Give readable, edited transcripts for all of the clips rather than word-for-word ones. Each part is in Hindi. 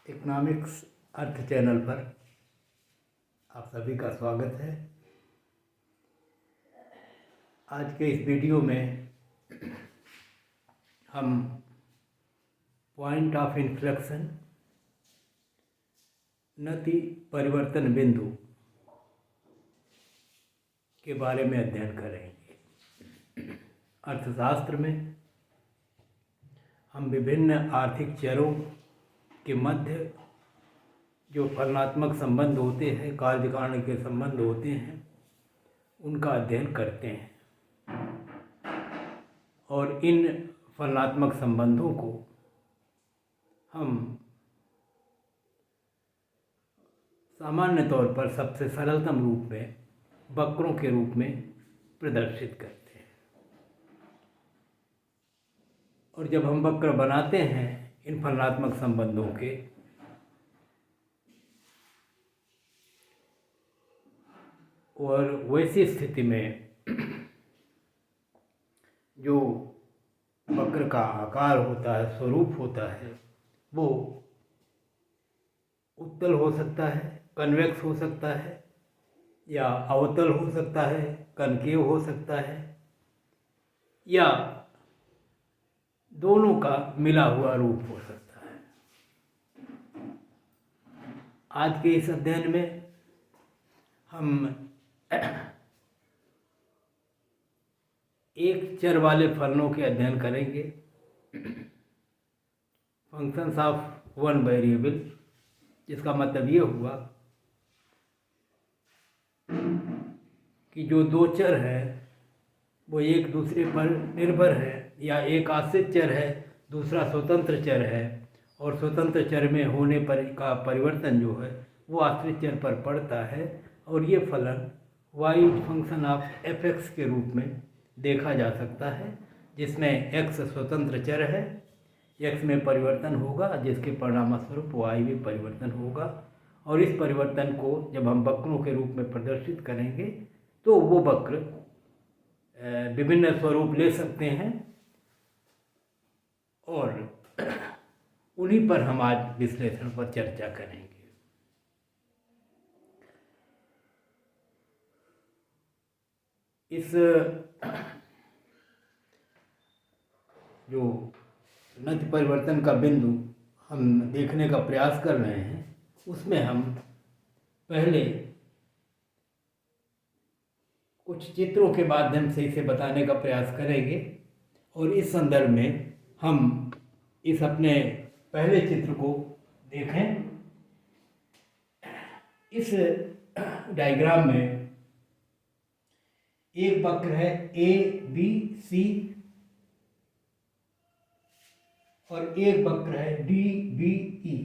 इकोनॉमिक्स अर्थ चैनल पर आप सभी का स्वागत है। आज के इस वीडियो में हम पॉइंट ऑफ इन्फ्लेक्शन नति परिवर्तन बिंदु के बारे में अध्ययन करेंगे। अर्थशास्त्र में हम विभिन्न आर्थिक चरों के मध्य जो फलनात्मक संबंध होते हैं, कार्यकारण के संबंध होते हैं, उनका अध्ययन करते हैं और इन फलनात्मक संबंधों को हम सामान्य तौर पर सबसे सरलतम रूप में वक्रों के रूप में प्रदर्शित करते हैं। और जब हम वक्र बनाते हैं इन फलनात्मक संबंधों के, और वैसी स्थिति में जो वक्र का आकार होता है, स्वरूप होता है, वो उत्तल हो सकता है, कन्वेक्स हो सकता है, या अवतल हो सकता है, कनकेव हो सकता है, या दोनों का मिला हुआ रूप हो सकता है। आज के इस अध्ययन में हम एक चर वाले फलनों के अध्ययन करेंगे, फंक्शंस ऑफ वन वेरिएबल, जिसका मतलब ये हुआ कि जो दो चर है वो एक दूसरे पर निर्भर है, या एक आश्रित चर है, दूसरा स्वतंत्र चर है, और स्वतंत्र चर में होने पर का परिवर्तन जो है वो आश्रित चर पर पड़ता है, और ये फलन y फंक्शन ऑफ f(x) के रूप में देखा जा सकता है, जिसमें x स्वतंत्र चर है, x में परिवर्तन होगा जिसके परिणामस्वरूप y में परिवर्तन होगा। और इस परिवर्तन को जब हम वक्रों के रूप में प्रदर्शित करेंगे तो वो वक्र विभिन्न स्वरूप ले सकते हैं, और उन्हीं पर हम आज विश्लेषण पर चर्चा करेंगे। इस जो नति परिवर्तन का बिंदु हम देखने का प्रयास कर रहे हैं, उसमें हम पहले कुछ चित्रों के माध्यम से इसे बताने का प्रयास करेंगे, और इस संदर्भ में हम इस अपने पहले चित्र को देखें। इस डायग्राम में एक वक्र है ABC और एक वक्र है DBE,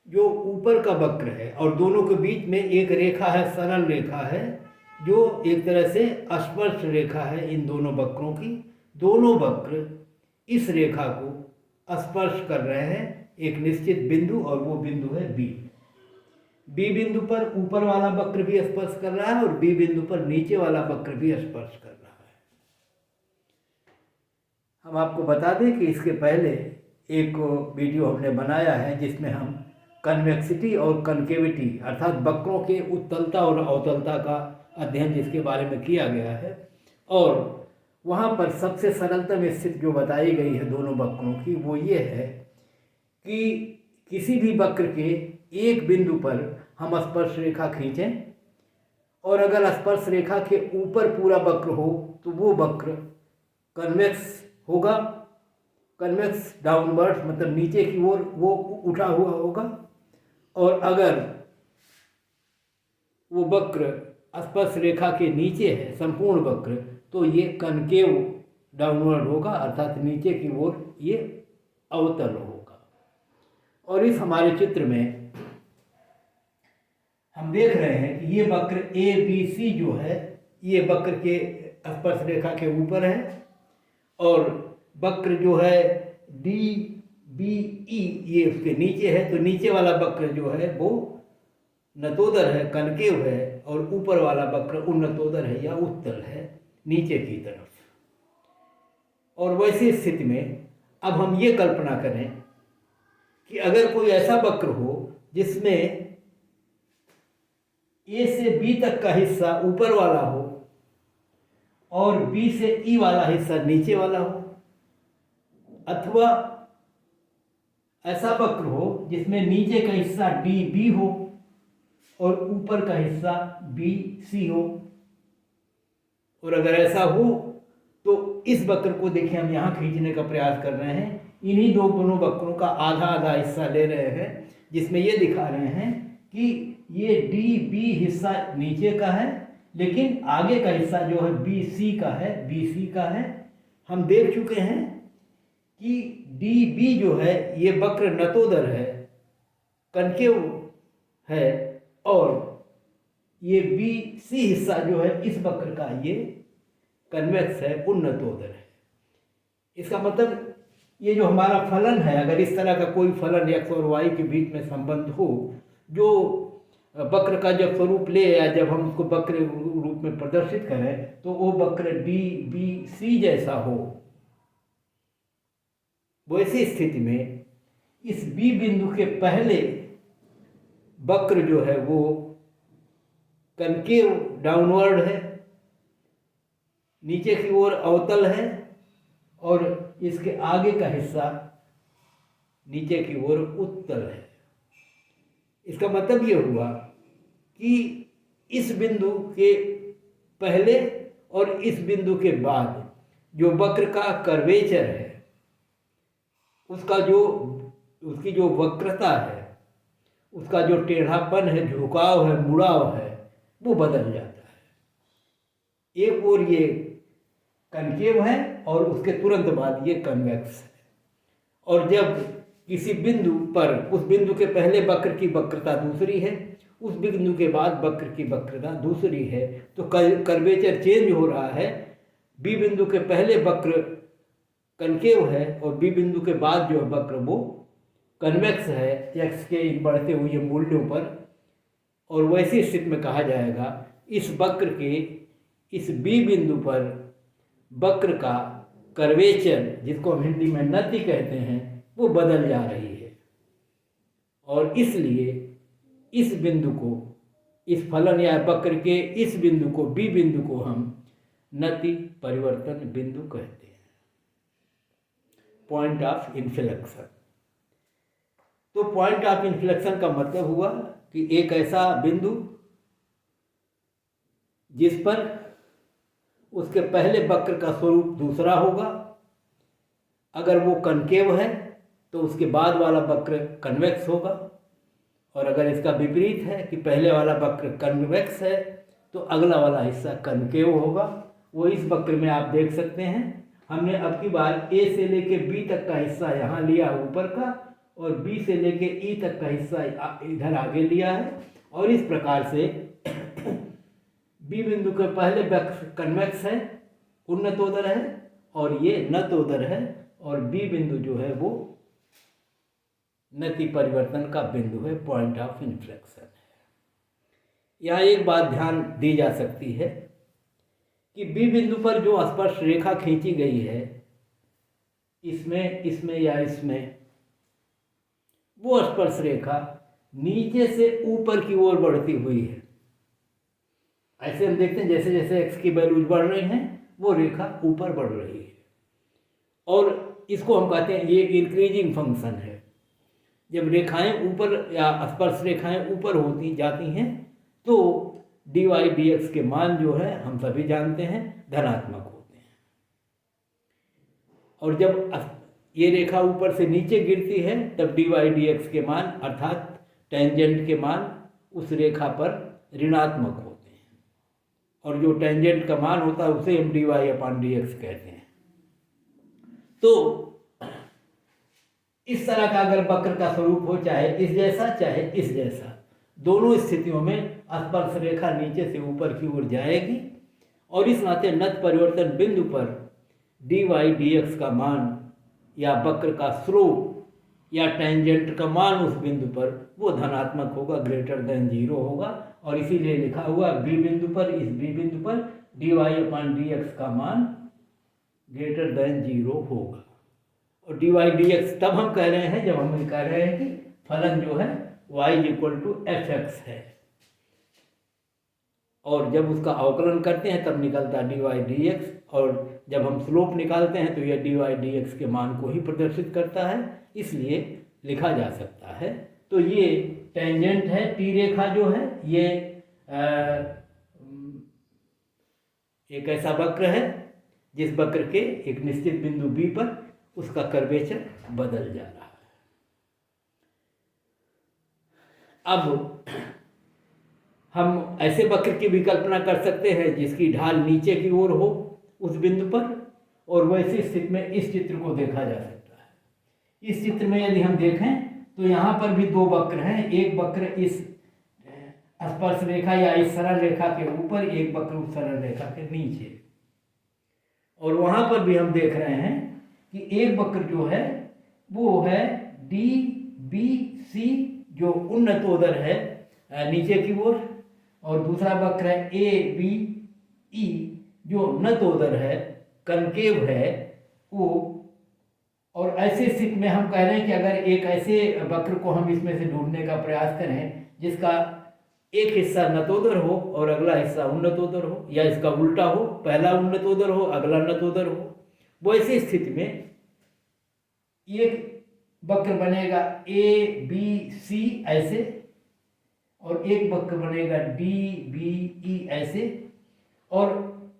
जो ऊपर का वक्र है, और दोनों के बीच में एक रेखा है, सरल रेखा है, जो एक तरह से स्पर्श रेखा है इन दोनों वक्रों की। दोनों वक्र इस रेखा को स्पर्श कर रहे हैं एक निश्चित बिंदु, और वो बिंदु है B बिंदु पर ऊपर वाला वक्र भी स्पर्श कर रहा है, और B बिंदु पर नीचे वाला वक्र भी स्पर्श कर रहा है। हम आपको बता दें कि इसके पहले एक वीडियो हमने बनाया है जिसमें हम कन्वेक्सिटी और कनकेविटी, अर्थात वक्रों के उत्तलता और अवतलता का अध्ययन जिसके बारे में किया गया है, और वहाँ पर सबसे सरलतम स्थिति जो बताई गई है दोनों वक्रों की, वो ये है कि किसी भी वक्र के एक बिंदु पर हम स्पर्श रेखा खींचें, और अगर स्पर्श रेखा के ऊपर पूरा वक्र हो तो वो वक्र कन्वेक्स होगा, कन्वेक्स डाउनवर्ड, मतलब नीचे की ओर वो उठा हुआ होगा। और अगर वो वक्र स्पर्श रेखा के नीचे है, संपूर्ण वक्र, तो ये कनकेव डाउनवर्ड होगा, अर्थात नीचे की ओर ये अवतल होगा। और इस हमारे चित्र में हम देख रहे हैं कि ये वक्र ABC जो है, ये वक्र के स्पर्श रेखा के ऊपर है, और वक्र जो है DBE ये उसके नीचे है। तो नीचे वाला वक्र जो है वो नतोदर है, कनकेव है, और ऊपर वाला वक्र उन्नतोदर है या उत्तल है नीचे की तरफ। और वैसी स्थिति में अब हम ये कल्पना करें कि अगर कोई ऐसा वक्र हो जिसमें ए से बी तक का हिस्सा ऊपर वाला हो और बी से ई वाला हिस्सा नीचे वाला हो, अथवा ऐसा वक्र हो जिसमें नीचे का हिस्सा डी बी हो और ऊपर का हिस्सा बी सी हो, और अगर ऐसा हो तो इस वक्र को देखिए हम यहाँ खींचने का प्रयास कर रहे हैं। इन्हीं दोनों वक्रों का आधा आधा हिस्सा ले रहे हैं, जिसमें ये दिखा रहे हैं कि ये डी बी हिस्सा नीचे का है, लेकिन आगे का हिस्सा जो है बी सी का है, बी सी का है। हम देख चुके हैं कि डी बी जो है ये वक्र नतोदर है, कनकेव है, और ये बी सी हिस्सा जो है इस वक्र का ये कन्वेक्स है, उन्नतोदर है। इसका मतलब ये जो हमारा फलन है, अगर इस तरह का कोई फलन एक्स और वाई के बीच में संबंध हो जो वक्र का जब स्वरूप ले या जब हम उसको वक्र रूप में प्रदर्शित करें तो वो वक्र डी बी सी जैसा हो, वैसी स्थिति में इस बी बिंदु के पहले वक्र जो है वो कनकेव डाउनवर्ड है, नीचे की ओर अवतल है, और इसके आगे का हिस्सा नीचे की ओर उत्तल है। इसका मतलब ये हुआ कि इस बिंदु के पहले और इस बिंदु के बाद जो वक्र का कर्वेचर है, उसकी जो वक्रता है, उसका जो टेढ़ापन है, झुकाव है, मुड़ाव है, वो बदल जाता है। एक ओर ये कनकेव है और उसके तुरंत बाद ये कन्वेक्स है। और जब किसी बिंदु पर, उस बिंदु के पहले वक्र की वक्रता दूसरी है, उस बिंदु के बाद वक्र की वक्रता दूसरी है, तो कर्वेचर चेंज हो रहा है। बी बिंदु के पहले वक्र कनकेव है और बी बिंदु के बाद जो वक्र वो कन्वेक्स है एक्स के इन बढ़ते हुए मूल्यों पर। और वैसी स्थिति में कहा जाएगा इस वक्र के इस बी बिंदु पर वक्र का कर्वेचर, जिसको हम हिंदी में नति कहते हैं, वो बदल जा रही है। और इसलिए इस बिंदु को, इस फलन या वक्र के इस बिंदु को, बी बिंदु को हम नति परिवर्तन बिंदु कहते हैं, पॉइंट ऑफ इन्फ्लेक्शन। तो पॉइंट ऑफ इन्फ्लेक्शन का मतलब हुआ कि एक ऐसा बिंदु जिस पर उसके पहले वक्र का स्वरूप दूसरा होगा, अगर वो कनकेव है तो उसके बाद वाला वक्र कन्वेक्स होगा, और अगर इसका विपरीत है कि पहले वाला वक्र कन्वेक्स है तो अगला वाला हिस्सा कनकेव होगा। वो इस वक्र में आप देख सकते हैं, हमने अब की बार ए से लेके बी तक का हिस्सा यहाँ लिया ऊपर का, और बी से लेके ई तक का हिस्सा इधर आगे लिया है, और इस प्रकार से बी बिंदु के पहले वक्र कन्वेक्स है, उन्नतोदर है, और ये नतोदर है, और बी बिंदु जो है वो नति परिवर्तन का बिंदु है, पॉइंट ऑफ इन्फ्लेक्शन है। यहाँ एक बात ध्यान दी जा सकती है कि बी बिंदु पर जो स्पर्श रेखा खींची गई है, इसमें या इसमें, वो स्पर्श रेखा नीचे से ऊपर की ओर बढ़ती हुई है। ऐसे हम देखते हैं जैसे जैसे एक्स की वैल्यूज बढ़ रही हैं वो रेखा ऊपर बढ़ रही है, और इसको हम कहते हैं ये इंक्रीजिंग फंक्शन है। जब रेखाएं ऊपर या स्पर्श रेखाएं ऊपर होती जाती हैं तो dy dx के मान जो है हम सभी जानते हैं धनात्मक होते हैं, और जब ये रेखा ऊपर से नीचे गिरती है तब dy dx के मान अर्थात टेंजेंट के मान उस रेखा पर ऋणात्मक होते हैं, और जो टेंजेंट का मान होता है उसे हम dy/dx कहते हैं। तो इस तरह का अगर वक्र का स्वरूप हो, चाहे इस जैसा चाहे इस जैसा, दोनों स्थितियों में स्पर्श रेखा नीचे से ऊपर की ओर जाएगी, और इस नाते नत परिवर्तन बिंदु पर dy dx का मान या वक्र का स्लोप या टेंजेंट का मान उस बिंदु पर वो धनात्मक होगा, ग्रेटर देन 0 होगा, और इसीलिए लिखा हुआ बी बिंदु पर, इस बी बिंदु पर dy/dx का मान ग्रेटर देन 0 होगा। और डी वाई डी एक्स तब हम कह रहे हैं जब हम ये कह रहे हैं कि फलन जो है y equal to f x है, और जब उसका अवकलन करते हैं तब निकलता डी वाई डी एक्स, और जब हम स्लोप निकालते हैं तो यह डी वाई डी एक्स के मान को ही प्रदर्शित करता है, इसलिए लिखा जा सकता है। तो ये टेंजेंट है, टी रेखा जो है ये एक ऐसा वक्र है जिस वक्र के एक निश्चित बिंदु बी पर उसका कर्वेचर बदल जा रहा है। अब हम ऐसे वक्र की भी कल्पना कर सकते हैं जिसकी ढाल नीचे की ओर हो उस बिंदु पर, और वैसी स्थिति में इस चित्र को देखा जा सकता है। इस चित्र में यदि हम देखें तो यहाँ पर भी दो वक्र हैं, एक वक्र इस स्पर्श रेखा या इस सरल रेखा के ऊपर, एक वक्र उस सरल रेखा के नीचे, और वहाँ पर भी हम देख रहे हैं कि एक वक्र जो है वो है डी बी सी जो उन्नतोदर है नीचे की ओर, और दूसरा वक्र है ए बी ई जो नतोदर है, कनकेव है वो। और ऐसे स्थिति में हम कह रहे हैं कि अगर एक ऐसे वक्र को हम इसमें से ढूंढने का प्रयास करें जिसका एक हिस्सा नतोदर हो और अगला हिस्सा उन्नतोदर हो, या इसका उल्टा हो, पहला उन्नतोदर हो अगला नतोदर हो, वो ऐसी स्थिति में एक वक्र बनेगा ए बी सी ऐसे, और एक वक्र बनेगा डी बी ई ऐसे। और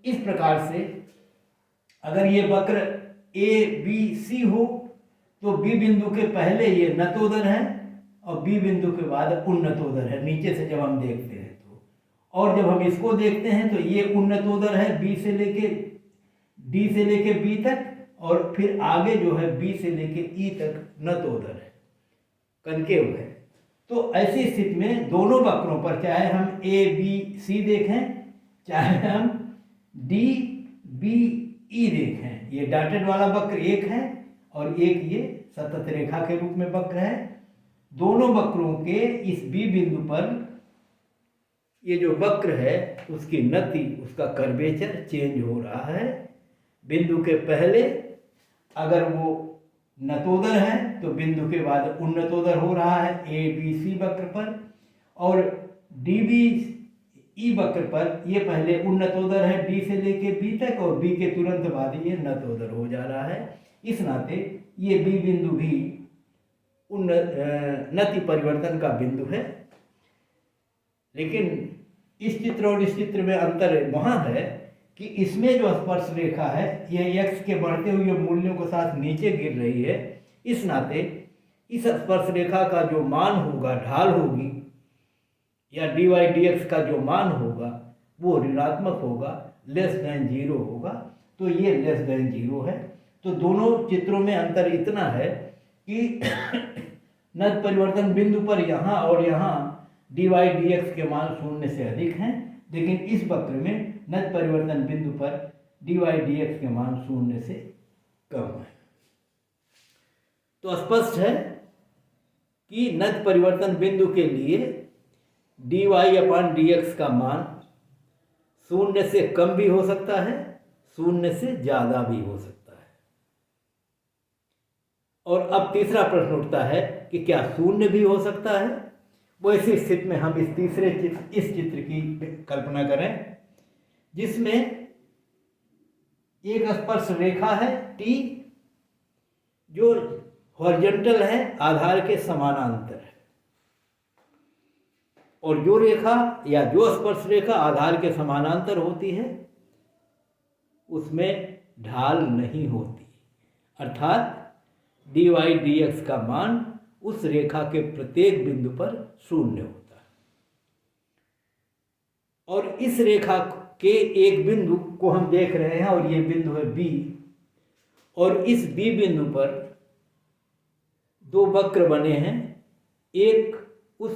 इस प्रकार से अगर ये वक्र ए बी सी हो तो बी बिंदु के पहले ये नतोदर है और बी बिंदु के बाद उन्नतोदर है नीचे से जब हम देखते हैं तो, और जब हम इसको देखते हैं तो ये उन्नतोदर है बी से लेके डी से लेके बी तक, और फिर आगे जो है बी से लेके ई तक नतोदर है, कनकेव है। तो ऐसी स्थिति में दोनों वक्रों पर चाहे हम ए बी सी देखें चाहे हम डी बी ई देखें, ये डॉटेड वाला वक्र एक है और एक ये सतत रेखा के रूप में वक्र है। दोनों वक्रों के इस बी बिंदु पर ये जो वक्र है उसकी नति, उसका कर्वेचर चेंज हो रहा है। बिंदु के पहले अगर वो नतोदर है तो बिंदु के बाद उन्नतोदर हो रहा है ए बी सी वक्र पर, और डी बी ई वक्र पर ये पहले उन्नतोदर है डी से लेके बी तक, और बी के तुरंत बाद ये नतोदर हो जा रहा है। इस नाते ये बी बिंदु भी नति परिवर्तन का बिंदु है। लेकिन इस चित्र और इस चित्र में अंतर वहाँ है कि इसमें जो स्पर्श रेखा है ये x के बढ़ते हुए मूल्यों के साथ नीचे गिर रही है, इस नाते इस स्पर्श रेखा का जो मान होगा, ढाल होगी या डी वाई डी एक्स का जो मान होगा वो ऋणात्मक होगा, लेस देन जीरो होगा। तो ये लेस देन जीरो है। तो दोनों चित्रों में अंतर इतना है कि नत परिवर्तन बिंदु पर यहाँ और यहाँ डी वाई डी एक्स के मान शून्य से अधिक हैं, लेकिन इस वक्र में नत परिवर्तन बिंदु पर डी वाई डी एक्स के मान शून्य से कम है। तो स्पष्ट है कि नत परिवर्तन बिंदु के लिए डी वाई अपान डी एक्स का मान शून्य से कम भी हो सकता है, शून्य से ज़्यादा भी हो सकता है। और अब तीसरा प्रश्न उठता है कि क्या शून्य भी हो सकता है। वैसी स्थिति में हम इस चित्र की कल्पना करें जिसमें एक स्पर्श रेखा है टी जो हॉरिजॉन्टल है, आधार के समानांतर है, और जो रेखा या जो स्पर्श रेखा आधार के समानांतर होती है उसमें ढाल नहीं होती, अर्थात डी वाई डी एक्स का मान उस रेखा के प्रत्येक बिंदु पर शून्य होता है। और इस रेखा के एक बिंदु को हम देख रहे हैं और ये बिंदु है बी, और इस बी बिंदु पर दो वक्र बने हैं, एक उस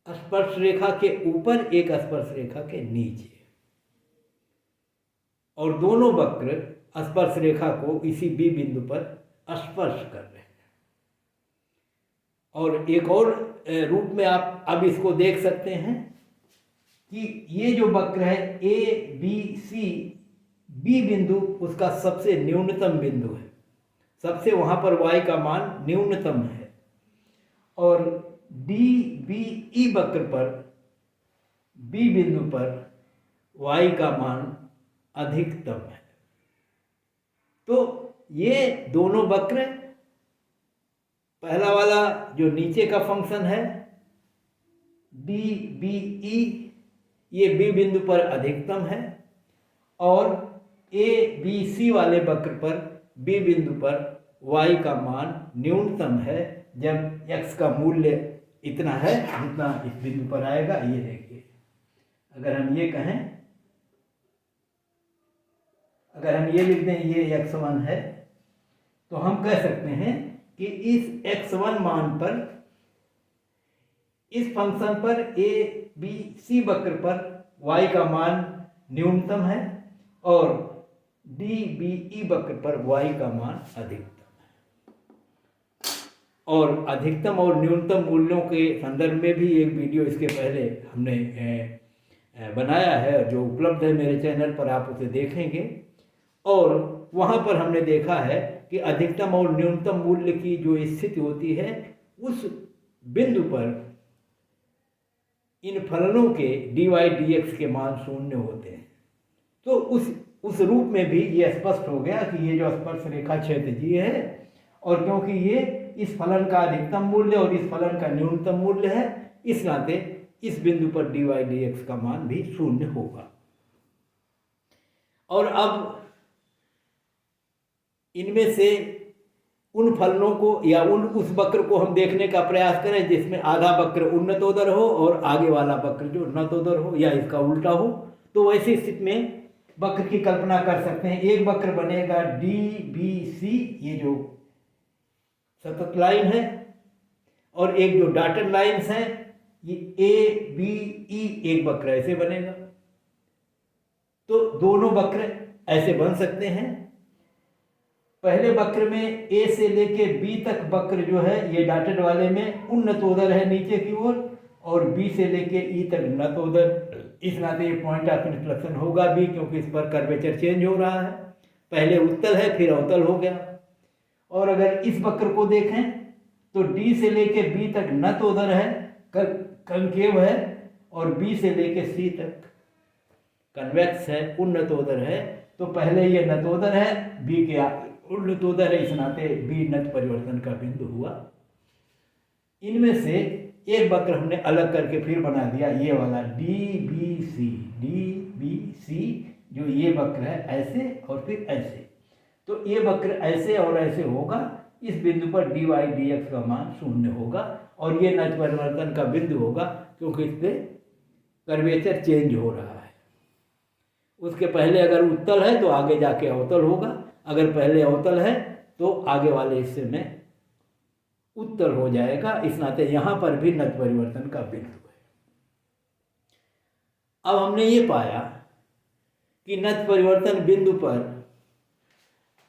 स्पर्श रेखा के ऊपर एक स्पर्श रेखा के नीचे, और दोनों वक्र स्पर्श रेखा को इसी बी बिंदु पर स्पर्श कर रहे हैं। और एक और रूप में आप अब इसको देख सकते हैं कि ये जो वक्र है ए बी सी, बी बिंदु उसका सबसे न्यूनतम बिंदु है सबसे वहाँ पर y का मान न्यूनतम है, और डी बी ई वक्र पर B बिंदु पर y का मान अधिकतम है। तो ये दोनों वक्र, पहला वाला जो नीचे का फंक्शन है डी बी ई, ये B बिंदु पर अधिकतम है, और ए बी सी वाले वक्र पर B बिंदु पर y का मान न्यूनतम है जब x का मूल्य इतना है जितना इस बिंदु पर आएगा। ये देखिए, अगर हम ये कहें, अगर हम ये लिख दें ये x1 है, तो हम कह सकते हैं कि इस x1 मान पर, इस फंक्शन पर ए बी सी वक्र पर y का मान न्यूनतम है, और डी बी ई वक्र पर y का मान अधिकतम है। और अधिकतम और न्यूनतम मूल्यों के संदर्भ में भी एक वीडियो इसके पहले हमने बनाया है, जो उपलब्ध है मेरे चैनल पर, आप उसे देखेंगे। और वहाँ पर हमने देखा है कि अधिकतम और न्यूनतम मूल्य की जो स्थिति होती है, उस बिंदु पर इन फलनों के dy dx के मान शून्य होते हैं। तो उस रूप में भी ये स्पष्ट हो गया कि ये जो स्पर्श रेखा क्षैतिजीय है, और क्योंकि ये इस फलन का अधिकतम मूल्य और इस फलन का न्यूनतम मूल्य है, इस नाते इस बिंदु पर dy dx का मान भी शून्य होगा। और अब इनमें से उन फलनों को या उस वक्र को हम देखने का प्रयास करें जिसमें आधा वक्र उन्नतोदर हो और आगे वाला वक्र जो नतोदर हो, या इसका उल्टा हो। तो वैसी स्थिति में वक्र की कल्पना कर सकते हैं। एक वक्र बनेगा डी बी सी, ये जो सतत लाइन है, और एक जो डॉटेड लाइन्स हैं, ये ए बी ई, एक वक्र ऐसे बनेगा। तो दोनों वक्र ऐसे बन सकते हैं। पहले वक्र में ए से लेके बी तक वक्र जो है ये डॉटेड वाले में उन्नतोदर है नीचे की ओर, और बी से लेके ई तक नतोदर। इस नाते ये पॉइंट ऑफ इन्फ्लेक्शन होगा भी, क्योंकि इस पर कर्वेचर चेंज हो रहा है। पहले उत्तल है फिर अवतल हो गया। और अगर इस वक्र को देखें तो डी से लेके बी तक नतोदर है, कंकेव है, और बी से लेके सी तक कन्वेक्स है, उन्नतोदर है। तो पहले ये नतोदर है, बी के उन्नतोदर है, इस नाते बी नत परिवर्तन का बिंदु हुआ। इनमें से एक वक्र हमने अलग करके फिर बना दिया, ये वाला डी बी सी, जो ये वक्र है ऐसे और फिर ऐसे। तो ये वक्र ऐसे और ऐसे होगा। इस बिंदु पर dy dx का मान शून्य होगा, और ये नत परिवर्तन का बिंदु होगा, क्योंकि इस पर कर्वेचर चेंज हो रहा है। उसके पहले अगर उत्तल है तो आगे जाके अवतल होगा, अगर पहले अवतल है तो आगे वाले हिस्से में उत्तल हो जाएगा। इस नाते यहाँ पर भी नत परिवर्तन का बिंदु है। अब हमने ये पाया कि नत परिवर्तन बिंदु पर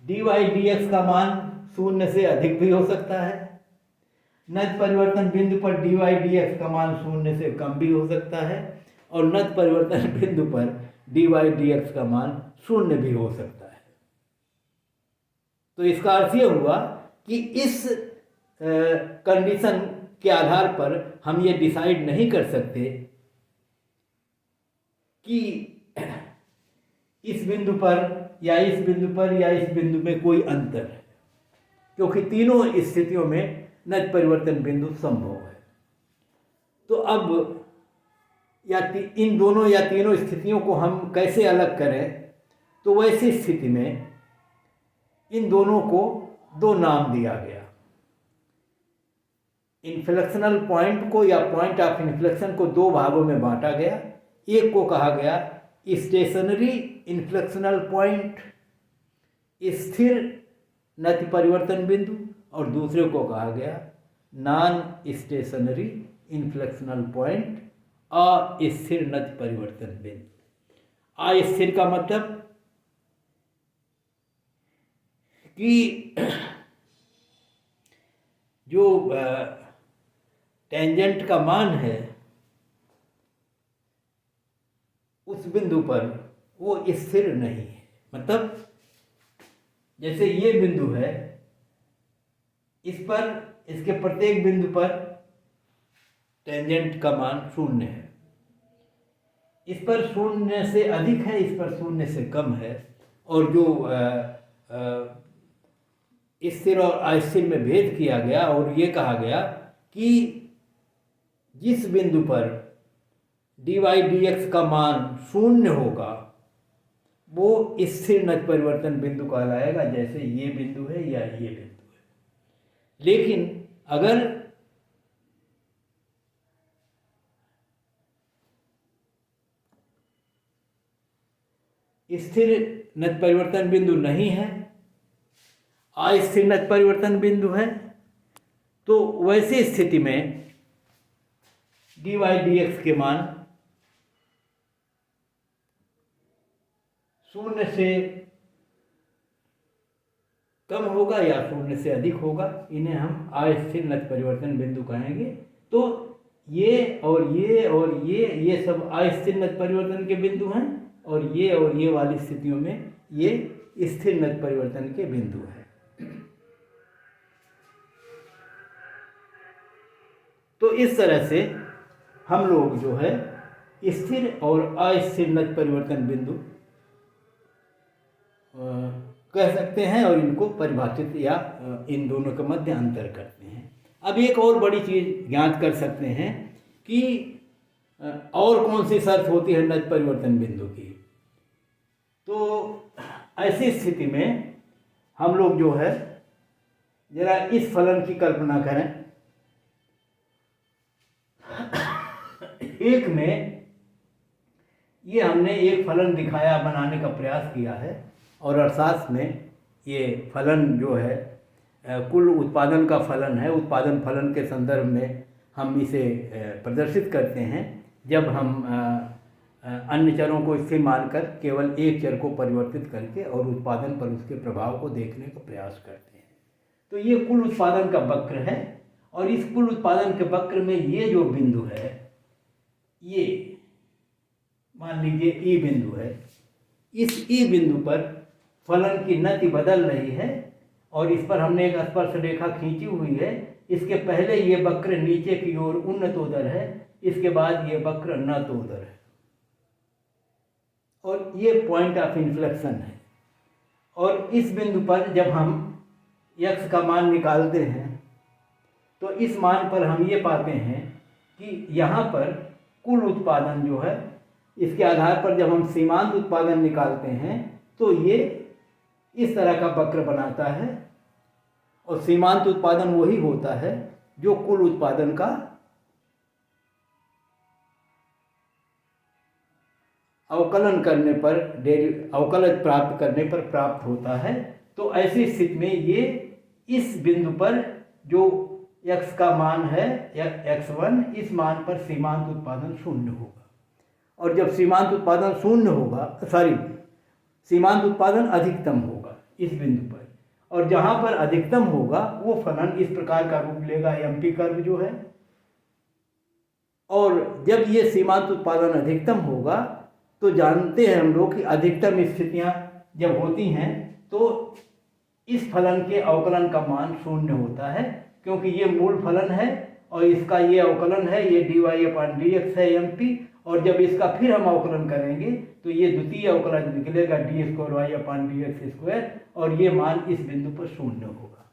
dy dx का मान शून्य से अधिक भी हो सकता है, नत परिवर्तन बिंदु पर dy dx का मान शून्य से कम भी हो सकता है, और नत परिवर्तन बिंदु पर dy dx का मान शून्य भी हो सकता है। तो इसका अर्थ ये हुआ कि इस कंडीशन के आधार पर हम ये डिसाइड नहीं कर सकते कि इस बिंदु पर या इस बिंदु पर या इस बिंदु में कोई अंतर है, क्योंकि तीनों स्थितियों में नत परिवर्तन बिंदु संभव है। तो अब इन दोनों या तीनों स्थितियों को हम कैसे अलग करें? तो वैसी स्थिति में इन दोनों को दो नाम दिया गया। इन्फ्लेक्शनल पॉइंट को या पॉइंट ऑफ इन्फ्लेक्शन को दो भागों में बांटा गया। एक को कहा गया स्टेशनरी इन्फ्लेक्शनल पॉइंट, स्थिर नति परिवर्तन बिंदु, और दूसरे को कहा गया नॉन स्टेशनरी इन्फ्लेक्शनल पॉइंट, अस्थिर नति परिवर्तन बिंदु। अस्थिर का मतलब कि जो टेंजेंट का मान है उस बिंदु पर वो स्थिर नहीं है। मतलब जैसे ये बिंदु है, इस पर इसके प्रत्येक बिंदु पर टेंजेंट का मान 0 है। इस पर 0 से अधिक है, इस पर 0 से कम है। और जो स्थिर और अस्थिर में भेद किया गया और ये कहा गया कि जिस बिंदु पर dy dx का मान 0 होगा वो स्थिर नत परिवर्तन बिंदु कहलाएगा, जैसे ये बिंदु है या ये बिंदु है। लेकिन अगर स्थिर नत परिवर्तन बिंदु नहीं है, अस्थिर नत परिवर्तन बिंदु है, तो वैसी स्थिति में dy dx के मान 0 से कम होगा या 0 से अधिक होगा। इन्हें हम अस्थिर नत परिवर्तन बिंदु कहेंगे। तो ये और ये और ये सब अस्थिर नत परिवर्तन के बिंदु हैं और ये वाली स्थितियों में ये स्थिर नत परिवर्तन के बिंदु हैं। तो इस तरह से हम लोग जो है स्थिर और अस्थिर नत परिवर्तन बिंदु कह सकते हैं और इनको परिभाषित या इन दोनों के मध्य अंतर करते हैं। अब एक और बड़ी चीज़ ज्ञात कर सकते हैं कि और कौन सी शर्त होती है नत परिवर्तन बिंदु की। तो ऐसी स्थिति में हम लोग जो है जरा इस फलन की कल्पना करें। एक में ये हमने एक फलन दिखाया, बनाने का प्रयास किया है और अर्थात में ये फलन जो है कुल उत्पादन का फलन है। उत्पादन फलन के संदर्भ में हम इसे प्रदर्शित करते हैं जब हम अन्य चरों को स्थिर मानकर केवल एक चर को परिवर्तित करके और उत्पादन पर उसके प्रभाव को देखने का प्रयास करते हैं। तो ये कुल उत्पादन का वक्र है और इस कुल उत्पादन के वक्र में ये जो बिंदु है, ये मान लीजिए ई बिंदु है। इस ई बिंदु पर फलन की नति बदल रही है और इस पर हमने एक स्पर्श रेखा खींची हुई है। इसके पहले ये वक्र नीचे की ओर उन्नतोदर है, इसके बाद ये वक्र नतोदर है और ये पॉइंट ऑफ इन्फ्लेक्शन है। और इस बिंदु पर जब हम x का मान निकालते हैं तो इस मान पर हम ये पाते हैं कि यहाँ पर कुल उत्पादन जो है, इसके आधार पर जब हम सीमांत उत्पादन निकालते हैं तो ये इस तरह का वक्र बनाता है और सीमांत उत्पादन वही होता है जो कुल उत्पादन का अवकलन करने पर अवकलज प्राप्त करने पर प्राप्त होता है। तो ऐसी स्थिति में ये इस बिंदु पर जो x का मान है या x1, इस मान पर सीमांत उत्पादन 0 होगा। और जब सीमांत उत्पादन 0 होगा, सीमांत उत्पादन अधिकतम होगा इस बिंदु पर, और जहाँ पर अधिकतम होगा वो फलन इस प्रकार का रूप लेगा, एमपी कर्व जो है। और जब ये सीमांत उत्पादन अधिकतम होगा तो जानते हैं हम लोग कि अधिकतम स्थितियाँ जब होती हैं तो इस फलन के अवकलन का मान 0 होता है, क्योंकि ये मूल फलन है और इसका ये अवकलन है, ये dy/dx है mp। और जब इसका फिर हम अवकलन करेंगे तो ये द्वितीय अवकलन निकलेगा d²y/dx², और ये मान इस बिंदु पर 0 होगा।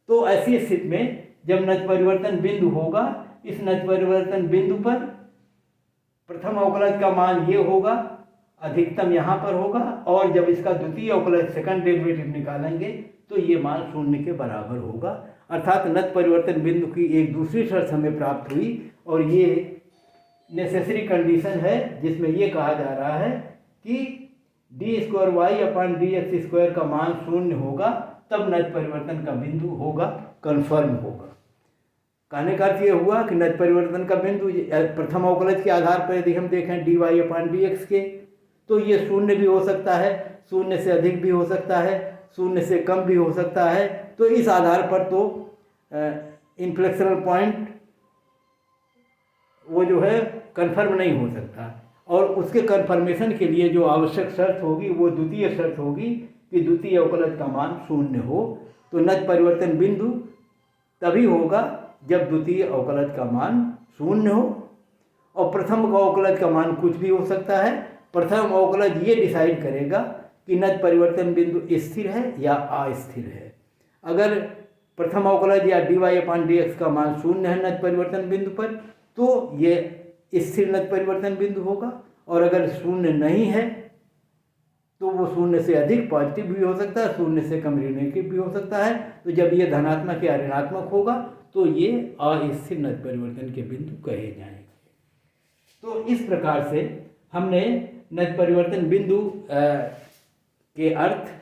तो ऐसी स्थिति में जब नत परिवर्तन बिंदु होगा, इस नत परिवर्तन बिंदु पर प्रथम अवकलज का मान ये होगा, अधिकतम यहाँ पर होगा, और जब इसका द्वितीय अवकलज सेकंड डेरिवेटिव निकालेंगे तो ये मान 0 के बराबर होगा। अर्थात नत परिवर्तन बिंदु की एक दूसरी शर्त हमें प्राप्त हुई और ये नेसेसरी कंडीशन है जिसमें ये कहा जा रहा है कि d²y/dx² का मान 0 होगा, तब नत परिवर्तन का बिंदु होगा, कन्फर्म होगा। कहने का अर्थ ये हुआ कि नत परिवर्तन का बिंदु प्रथम अवकलज के आधार पर यदि हम देखें dy/dx के, तो ये 0 भी हो सकता है, 0 से अधिक भी हो सकता है, 0 से कम भी हो सकता है। तो इस आधार पर तो इन्फ्लेक्शनल पॉइंट वो जो है कन्फर्म नहीं हो सकता, और उसके कन्फर्मेशन के लिए जो आवश्यक शर्त होगी वो द्वितीय शर्त होगी कि द्वितीय अवकलज का मान 0 हो। तो नत परिवर्तन बिंदु तभी होगा जब द्वितीय अवकलज का मान शून्य हो। और प्रथम अवकलज का मान कुछ भी हो सकता है। प्रथम अवकलज ये डिसाइड करेगा कि नत परिवर्तन बिंदु स्थिर है या अस्थिर है। अगर प्रथम अवकलज या dy/dx का मान शून्य है नत परिवर्तन बिंदु पर, तो ये स्थिर नत परिवर्तन बिंदु होगा। और अगर शून्य नहीं है तो वो शून्य से अधिक पॉजिटिव भी हो सकता है, शून्य से कम ऋणात्मक भी हो सकता है। तो जब ये धनात्मक या ऋणात्मक होगा तो ये अस्थिर नत परिवर्तन के बिंदु कहे जाएंगे। तो इस प्रकार से हमने नत परिवर्तन बिंदु के अर्थ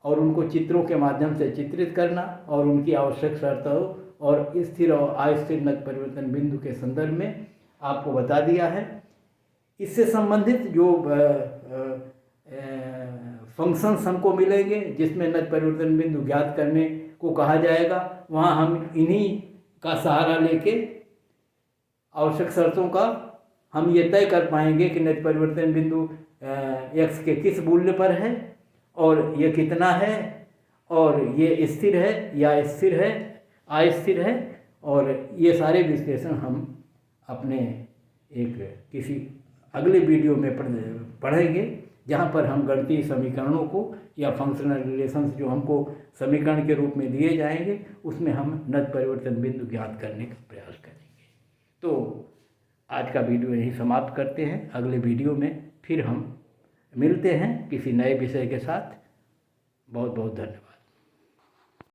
और उनको चित्रों के माध्यम से चित्रित करना और उनकी आवश्यक शर्तों और स्थिर और अस्थिर नत परिवर्तन बिंदु के संदर्भ में आपको बता दिया है। इससे संबंधित जो फंक्शंस हमको मिलेंगे जिसमें नत परिवर्तन बिंदु ज्ञात करने को कहा जाएगा, वहाँ हम इन्हीं का सहारा लेके आवश्यक शर्तों का हम ये तय कर पाएंगे कि नत परिवर्तन बिंदु x के किस मूल्य पर है और ये कितना है और ये स्थिर है या स्थिर है, अस्थिर है। और ये सारे विश्लेषण हम अपने एक किसी अगले वीडियो में पढ़ेंगे, जहाँ पर हम गणितीय समीकरणों को या फंक्शनल रिलेशंस जो हमको समीकरण के रूप में दिए जाएंगे उसमें हम नत परिवर्तन बिंदु ज्ञात करने का प्रयास करेंगे। तो आज का वीडियो यहीं समाप्त करते हैं। अगले वीडियो में फिर हम मिलते हैं किसी नए विषय के साथ। बहुत बहुत धन्यवाद।